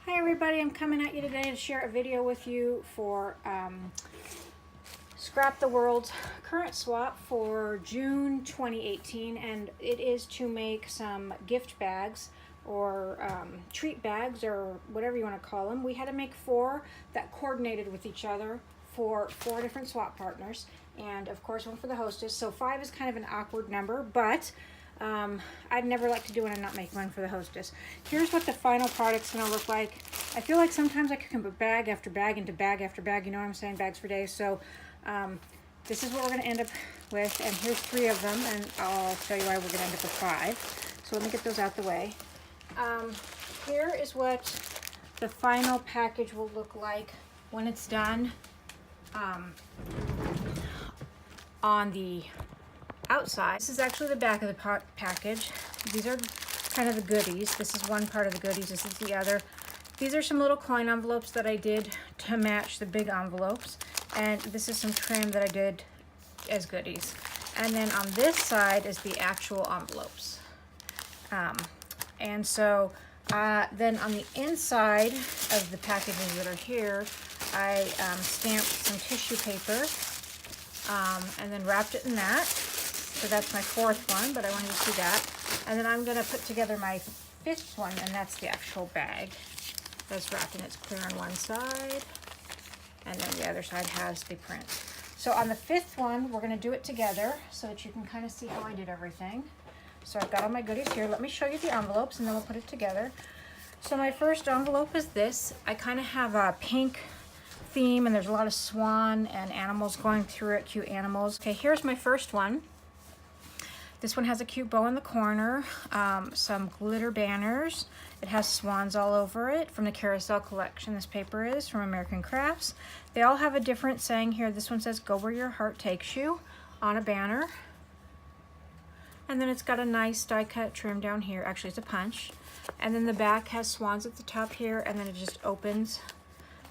Hi everybody, I'm coming at you today to share a video with you for Scrap the World's current swap for June 2018, and it is to make some gift bags or treat bags or whatever you want to call them. We had to make 4 that coordinated with each other for 4 different swap partners, and of course one for the hostess. So 5 is kind of an awkward number, but I'd never like to do one and not make one for the hostess. Here's what the final product's gonna look like. I feel like sometimes I can put bag after bag into bag after bag, you know what I'm saying, bags for days. So this is what we're gonna end up with, and here's 3 of them, and I'll tell you why we're gonna end up with 5. So let me get those out the way. Here is what the final package will look like when it's done on the outside. This is actually the back of the package. These are kind of the goodies. This is one part of the goodies. This is the other. These are some little coin envelopes that I did to match the big envelopes. And this is some trim that I did as goodies. And then on this side is the actual envelopes. And so then on the inside of the packages that are here, I stamped some tissue paper and then wrapped it in that. So that's my 4th one, but I wanted to see that. And then I'm gonna put together my 5th one, and that's the actual bag that's wrapped, and it's clear on one side, and then the other side has the print. So on the 5th one, we're gonna do it together so that you can kind of see how I did everything. So I've got all my goodies here. Let me show you the envelopes, and then we'll put it together. So my first envelope is this. I kind of have a pink theme, and there's a lot of swan and animals going through it, cute animals. Okay, here's my first one. This one has a cute bow in the corner, some glitter banners. It has swans all over it from the Carousel collection. This paper is from American Crafts. They all have a different saying here. This one says, "Go where your heart takes you," on a banner. And then it's got a nice die cut trim down here. Actually, it's a punch. And then the back has swans at the top here, and then it just opens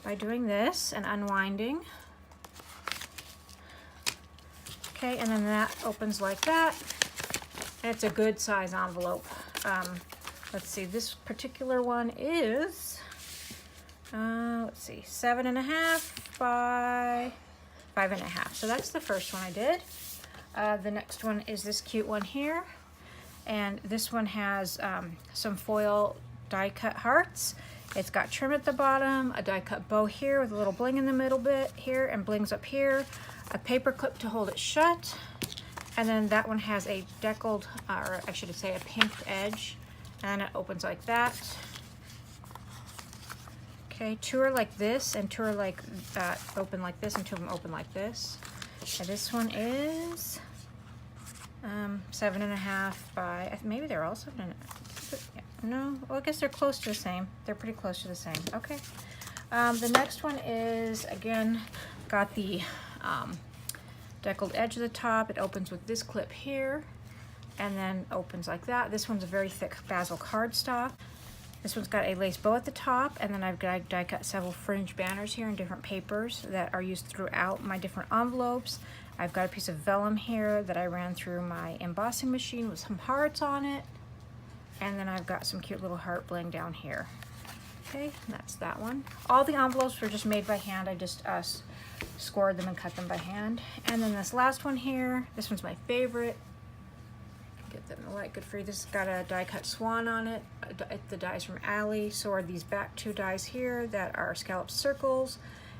by doing this and unwinding. Okay, and then that opens like that. And it's a good size envelope. Let's see, this particular one is, let's see, 7.5 by 5.5. So that's the first one I did. The next one is this cute one here. And this one has some foil die cut hearts. It's got trim at the bottom, a die cut bow here with a little bling in the middle bit here, and blings up here, a paper clip to hold it shut. And then that one has a deckled, or I should say a pinked edge, and it opens like that. Okay, 2 are like this, and 2 are like open like this, and 2 of them open like this. And this one is 7.5 by, maybe they're all 7.5. No, well, I guess they're close to the same. They're pretty close to the same. Okay. The next one is, again, got the deckled edge of the top. It opens with this clip here and then opens like that. This one's a very thick basil cardstock. This one's got a lace bow at the top, and then I've die cut several fringe banners here in different papers that are used throughout my different envelopes. I've got a piece of vellum here that I ran through my embossing machine with some hearts on it, and then I've got some cute little heart bling down here. Okay, that's that one. All the envelopes were just made by hand. I just scored them and cut them by hand. And then this last one here, this one's my favorite. Get that in the light, good for you. This has got a die cut swan on it. The dies from Allie. So are these back 2 dies here that are scalloped circles.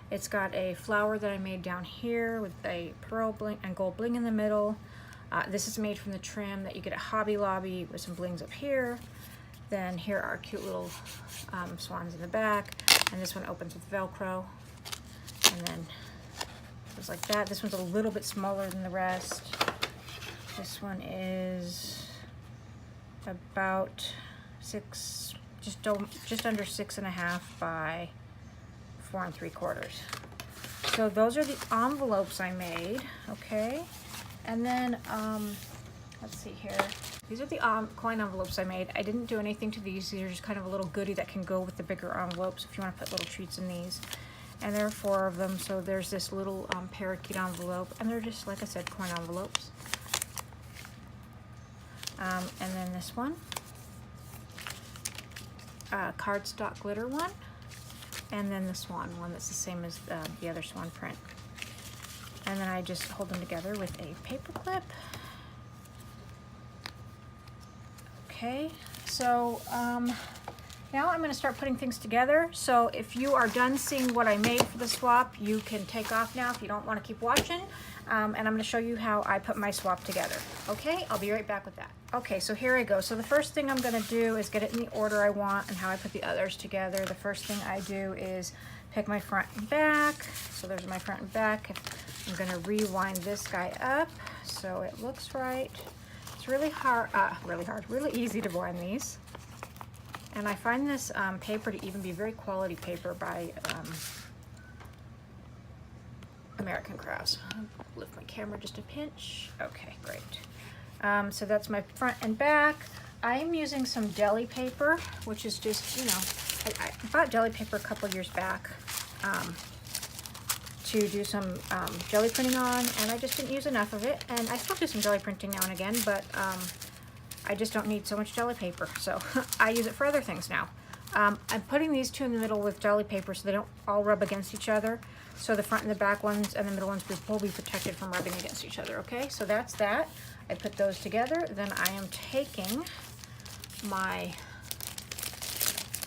It's got a flower that I made down here with a pearl bling and gold bling in the middle. This is made from the trim that you get at Hobby Lobby with some blings up here. Then here are cute little swans in the back. And this one opens with Velcro. And then goes like that. This one's a little bit smaller than the rest. This one is about 6, just under 6.5 by 4 3/4. So those are the envelopes I made. Okay, and then let's see here. These are the coin envelopes I made. I didn't do anything to these. These are just kind of a little goodie that can go with the bigger envelopes if you want to put little treats in these. And there are 4 of them. So there's this little parakeet envelope, and they're just, like I said, coin envelopes. And then this one. cardstock glitter one, and then the swan one that's the same as the other swan print. And then I just hold them together with a paper clip. Okay, so now I'm going to start putting things together. So if you are done seeing what I made for the swap, you can take off now if you don't want to keep watching. And I'm going to show you how I put my swap together. Okay, I'll be right back with that. Okay, so here I go. So the first thing I'm going to do is get it in the order I want and how I put the others together. The first thing I do is pick my front and back. So there's my front and back. I'm going to rewind this guy up so it looks right. It's really hard, really easy to wind these. And I find this paper to even be very quality paper by American Crafts. I'll lift my camera just a pinch. Okay, great. So that's my front and back. I am using some deli paper, which is just, you know, I bought deli paper a couple years back to do some jelly printing on, and I just didn't use enough of it. And I still do some jelly printing now and again, but I just don't need so much jelly paper, so I use it for other things now. I'm putting these two in the middle with jelly paper so they don't all rub against each other. So the front and the back ones and the middle ones will be protected from rubbing against each other, okay? So that's that. I put those together. Then I am taking my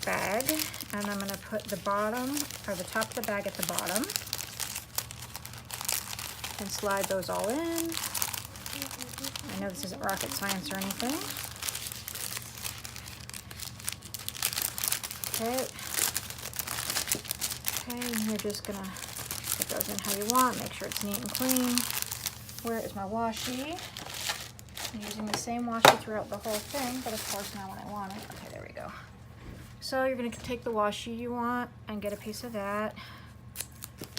bag and I'm gonna put the bottom, or the top of the bag at the bottom, and slide those all in. I know this isn't rocket science or anything. Okay. Okay, and you're just gonna put those in how you want. Make sure it's neat and clean. Where is my washi? I'm using the same washi throughout the whole thing, but of course not when I want it. Okay, there we go. So you're gonna take the washi you want and get a piece of that.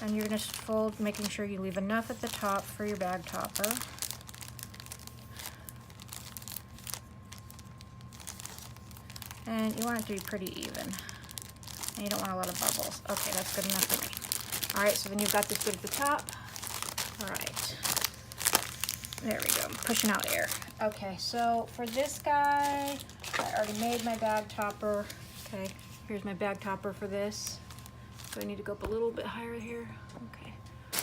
And you're gonna fold, making sure you leave enough at the top for your bag topper. And you want it to be pretty even. And you don't want a lot of bubbles. Okay, that's good enough for me. All right, so then you've got this good at the top. All right. There we go, I'm pushing out air. Okay, so for this guy, I already made my bag topper. Okay, here's my bag topper for this. So I need to go up a little bit higher here. Okay,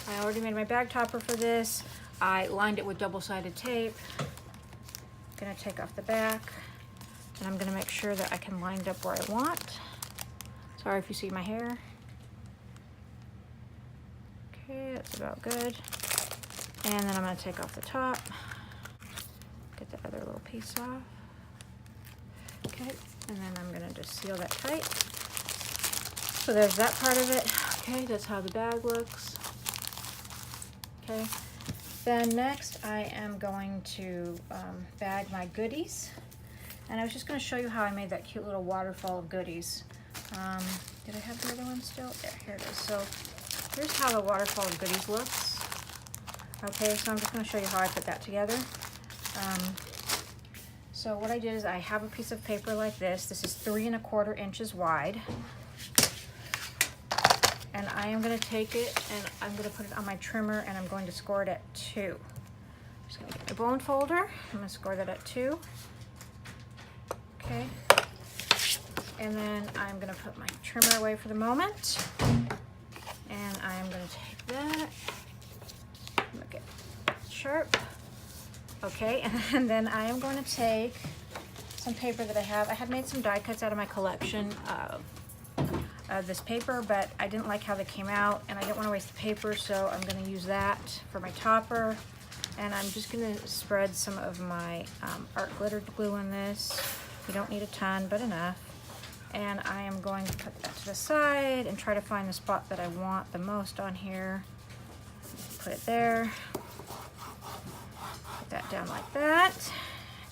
I already made my bag topper for this. I lined it with double-sided tape. Gonna take off the back. And I'm gonna make sure that I can line it up where I want. Sorry if you see my hair. Okay, that's about good. And then I'm gonna take off the top. Get the other little piece off. Okay, and then I'm gonna just seal that tight. So there's that part of it. Okay, that's how the bag looks. Okay, then next I am going to bag my goodies. And I was just going to show you how I made that cute little waterfall of goodies. Did I have the other one still? There, here it is. So here's how the waterfall of goodies looks. Okay, so I'm just going to show you how I put that together. So what I did is I have a piece of paper like this. This is 3 1/4 inches wide. And I am going to take it and I'm going to put it on my trimmer and I'm going to score it at 2. Just going to get my bone folder. I'm going to score that at 2. Okay, and then I'm going to put my trimmer away for the moment, and I'm going to take that, make it sharp. Okay, and then I am going to take some paper that I have. I had made some die cuts out of my collection of this paper, but I didn't like how they came out, and I didn't want to waste the paper, so I'm going to use that for my topper. And I'm just going to spread some of my art glitter glue in this. You don't need a ton, but enough. And I am going to put that to the side and try to find the spot that I want the most on here. Put it there. Put that down like that.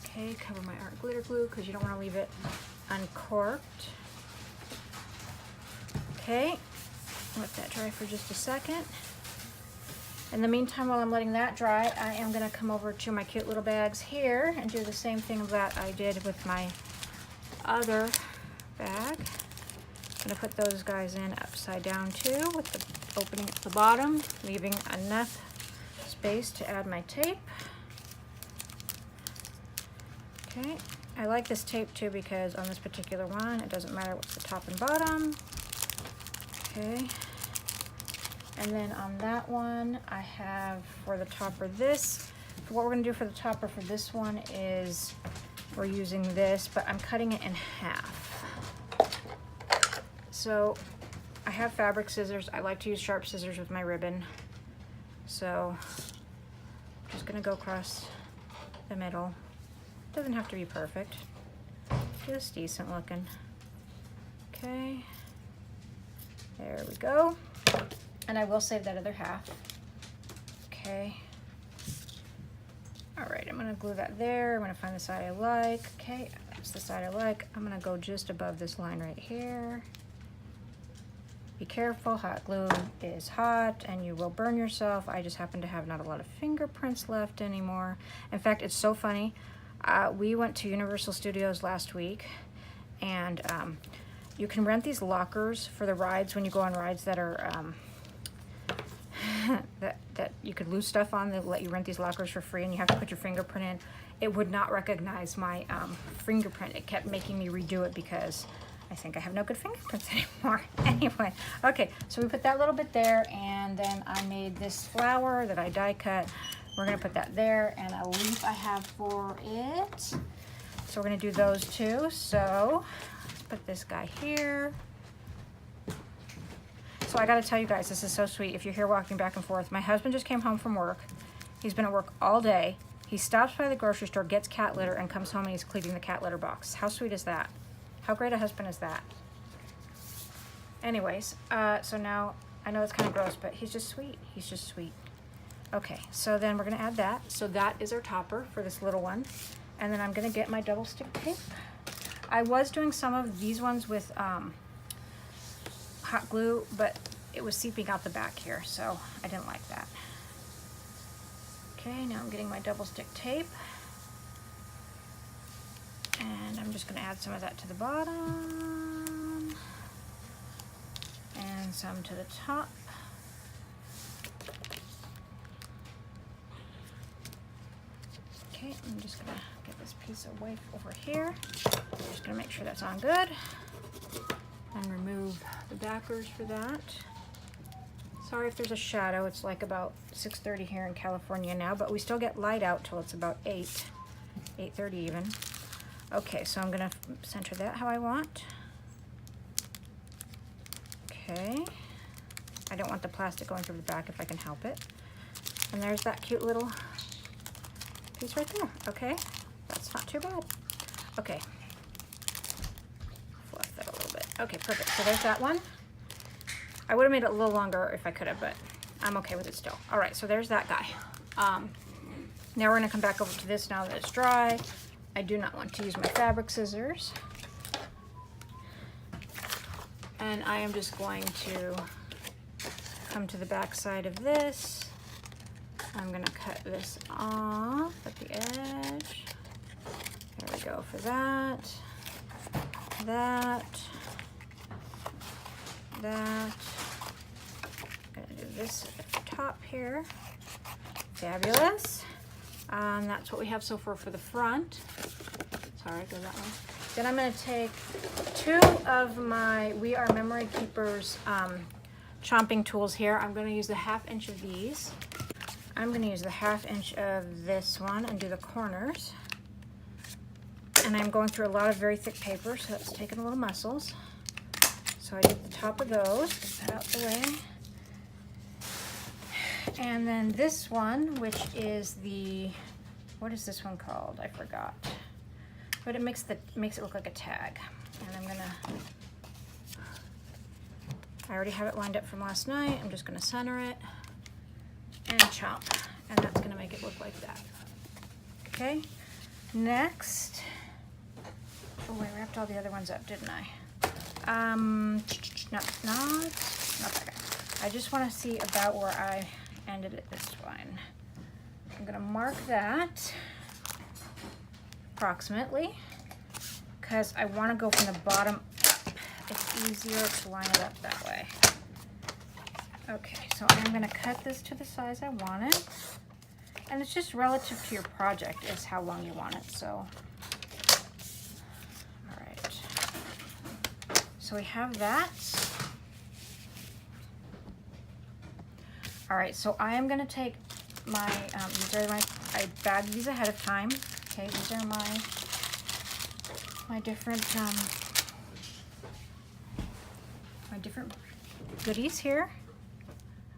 Okay, cover my art glitter glue because you don't want to leave it uncorked. Okay, let that dry for just a second. In the meantime, while I'm letting that dry, I am going to come over to my cute little bags here and do the same thing that I did with my other bag. I'm going to put those guys in upside down too, with the opening at the bottom, leaving enough space to add my tape. Okay, I like this tape too because on this particular one, it doesn't matter what's the top and bottom. Okay. And then on that one, I have for the topper this. What we're gonna do for the topper for this one is we're using this, but I'm cutting it in half. So I have fabric scissors. I like to use sharp scissors with my ribbon. So I'm just gonna go across the middle. Doesn't have to be perfect, just decent looking. Okay, there we go. And I will save that other half. Okay. All right, I'm gonna glue that there. I'm gonna find the side I like. Okay, that's the side I like. I'm gonna go just above this line right here. Be careful, hot glue is hot and you will burn yourself. I just happen to have not a lot of fingerprints left anymore. In fact, it's so funny. We went to Universal Studios last week, and you can rent these lockers for the rides when you go on rides that are that you could lose stuff on. They let you rent these lockers for free, and you have to put your fingerprint in. It would not recognize my fingerprint. It kept making me redo it because I think I have no good fingerprints anymore. Anyway, okay, so we put that little bit there, and then I made this flower that I die cut. We're gonna put that there, and a leaf I have for it. So we're gonna do those too. So let's put this guy here. So I gotta tell you guys, this is so sweet. If you're here walking back and forth, my husband just came home from work. He's been at work all day. He stops by the grocery store, gets cat litter, and comes home and he's cleaning the cat litter box. How sweet is that? How great a husband is that? Anyways, so now, I know it's kind of gross, but he's just sweet. He's just sweet. Okay, so then we're gonna add that. So that is our topper for this little one. And then I'm gonna get my double stick tape. I was doing some of these ones with hot glue, but it was seeping out the back here, so I didn't like that. Okay, now I'm getting my double stick tape. And I'm just gonna add some of that to the bottom. And some to the top. Okay, I'm just gonna get this piece away over here. I'm just gonna make sure that's on good. And remove the backers for that. Sorry if there's a shadow. It's like about 6:30 here in California now, but we still get light out till it's about 8:30 even. Okay, so I'm gonna center that how I want. Okay. I don't want the plastic going through the back if I can help it. And there's that cute little piece right there. Okay, that's not too bad. Okay. Fluff that a little bit. Okay, perfect. So there's that one. I would have made it a little longer if I could have, but I'm okay with it still. All right, so there's that guy. Now we're gonna come back over to this now that it's dry. I do not want to use my fabric scissors. And I am just going to come to the back side of this. I'm gonna cut this off at the edge. There we go for that. That. I'm gonna do this at the top here. Fabulous. That's what we have so far for the front. Sorry, go that way. Then I'm gonna take 2 of my We Are Memory Keepers chomping tools here. I'm gonna use the 1/2 inch of these. I'm gonna use the 1/2 inch of this one and do the corners. And I'm going through a lot of very thick paper, so that's taking a little muscles. So I did the top of those, get that out the way. And then this one, which is the, what is this one called? I forgot. But it makes it look like a tag. And I'm gonna, I already have it lined up from last night. I'm just gonna center it and chomp. And that's gonna make it look like that. Okay, next, oh, I wrapped all the other ones up, didn't I? Not that guy. I just want to see about where I ended it this one. I'm gonna mark that approximately because I want to go from the bottom up. It's easier to line it up that way. Okay, so I'm gonna cut this to the size I want it, and it's just relative to your project is how long you want it. So so we have that. All right, so I am gonna take my, I bagged these ahead of time. Okay, these are my different, goodies here.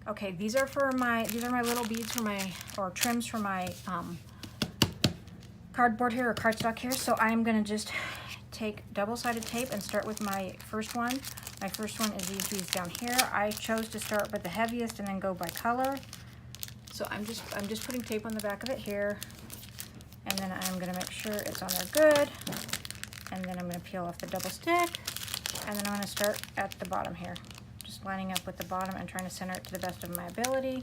Okay, these are my little beads for my, or trims for my cardboard here, or cardstock here. So I'm gonna just take double-sided tape and start with my first one. My first one is these beads down here. I chose to start with the heaviest and then go by color. So I'm just putting tape on the back of it here, and then I'm gonna make sure it's on there good. And then I'm gonna peel off the double stick, and then I'm gonna start at the bottom here. Just lining up with the bottom and trying to center it to the best of my ability,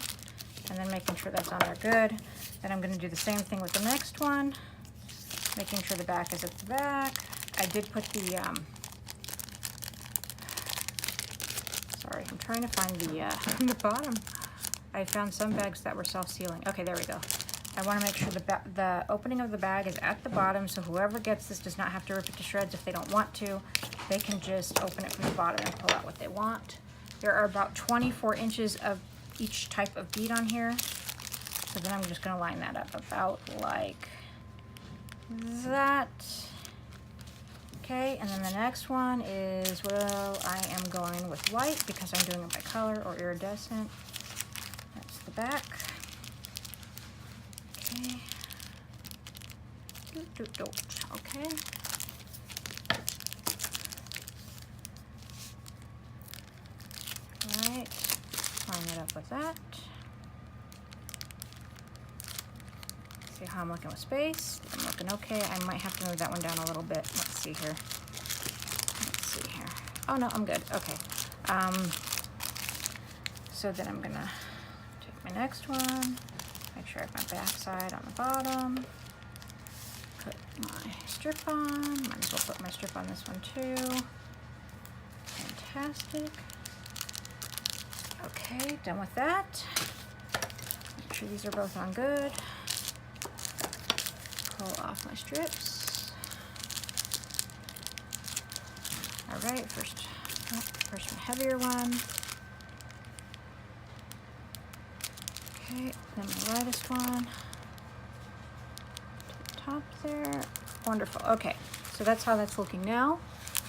and then making sure that's on there good. Then I'm gonna do the same thing with the next one, making sure the back is at the back. I did put the, sorry, I'm trying to find the bottom. I found some bags that were self-sealing. Okay, there we go. I want to make sure the opening of the bag is at the bottom, so whoever gets this does not have to rip it to shreds if they don't want to. They can just open it from the bottom and pull out what they want. There are about 24 inches of each type of bead on here. So then I'm just going to line that up about like that. Okay, and then the next one is, well, I am going with white because I'm doing it by color or iridescent. That's the back. Okay. Okay. Right. Line it up with that. See how I'm looking with space. I'm looking okay. I might have to move that one down a little bit. Let's see here. Let's see here. Oh no, I'm good. Okay. So then I'm gonna take my next one. Make sure I have my back side on the bottom. Put my strip on. Might as well put my strip on this one too. Fantastic. Okay, done with that. Make sure these are both on good. Pull off my strips. All right, first one, heavier one. Okay, then my lightest one. To the top there. Wonderful. Okay, so that's how that's looking now.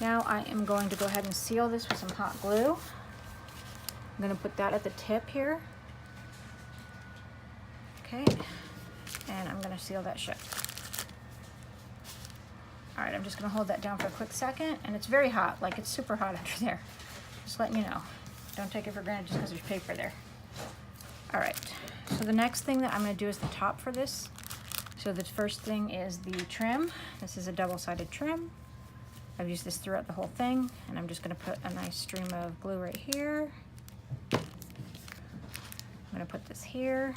Now I am going to go ahead and seal this with some hot glue. I'm going to put that at the tip here. Okay, and I'm going to seal that shut. All right, I'm just going to hold that down for a quick second, and it's very hot, like it's super hot under there. Just letting you know. Don't take it for granted just because there's paper there. All right, so the next thing that I'm going to do is the top for this. So the first thing is the trim. This is a double-sided trim. I've used this throughout the whole thing, and I'm just going to put a nice stream of glue right here. I'm going to put this here.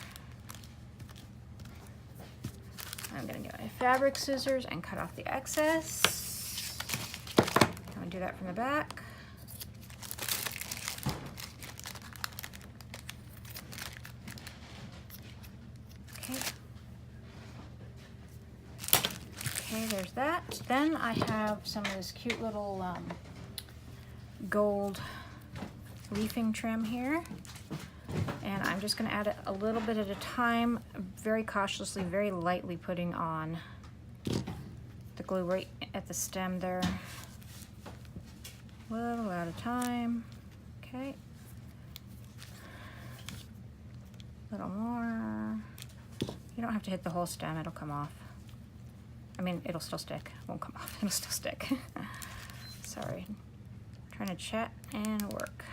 I'm going to get my fabric scissors and cut off the excess. I'm going to do that from the back. Okay. Okay, there's that. Then I have some of this cute little gold leafing trim here. And I'm just going to add it a little bit at a time, very cautiously, very lightly putting on the glue right at the stem there. A little at a time. Okay. A little more. You don't have to hit the whole stem, it'll come off. I mean, it'll still stick. It won't come off, it'll still stick. Sorry. I'm trying to chat and work.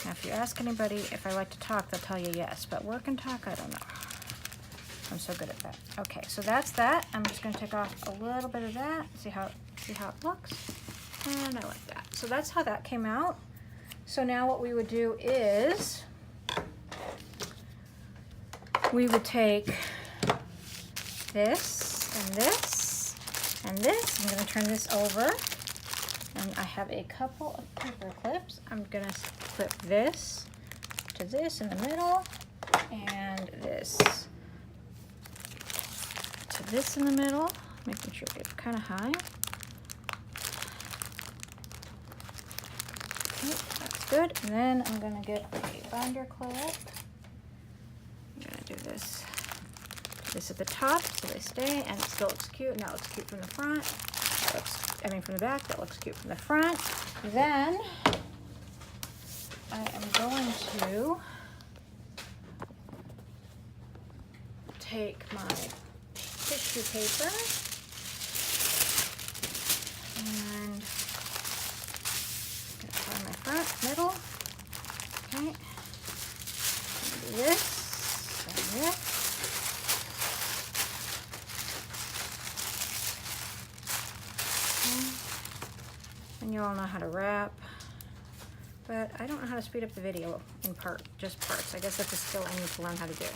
Now, if you ask anybody if I like to talk, they'll tell you yes, but work and talk, I don't know. I'm so good at that. Okay, so that's that. I'm just going to take off a little bit of that, see how it looks, and I like that. So that's how that came out. So now what we would do is we would take this and this and this. I'm going to turn this over, and I have a couple of paper clips. I'm going to clip this to this in the middle, and this to this in the middle, making sure it gets kind of high. good. And then I'm gonna get a binder clip. I'm gonna do this at the top so they stay, and it still looks cute. Now it looks cute from the front. That looks, I mean from the back, that looks cute from the front. Then I am going to take my tissue paper and apply my front, middle. Okay. Do this and this. And you all know how to wrap, but I don't know how to speed up the video in just parts. I guess that's a skill I need to learn how to do.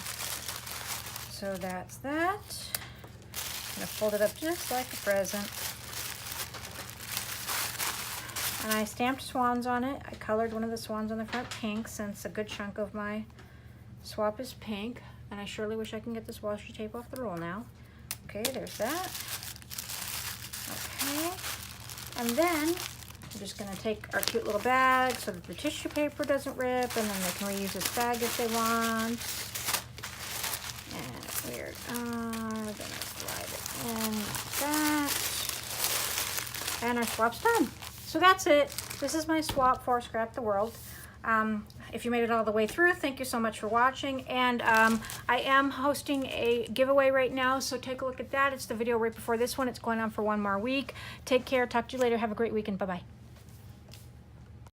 So that's that. I'm gonna fold it up just like a present. And I stamped swans on it. I colored one of the swans on the front pink, since a good chunk of my swap is pink. And I surely wish I can get this washi tape off the roll now. Okay, there's that. Okay. And then I'm just gonna take our cute little bag so that the tissue paper doesn't rip, and then they can reuse this bag if they want. And weird. We're gonna slide it in like that. And our swap's done. So that's it. This is my swap for Scrap the World. If you made it all the way through, thank you so much for watching. And I am hosting a giveaway right now, so take a look at that. It's the video right before this one. It's going on for 1 more week. Take care. Talk to you later. Have a great weekend. Bye-bye.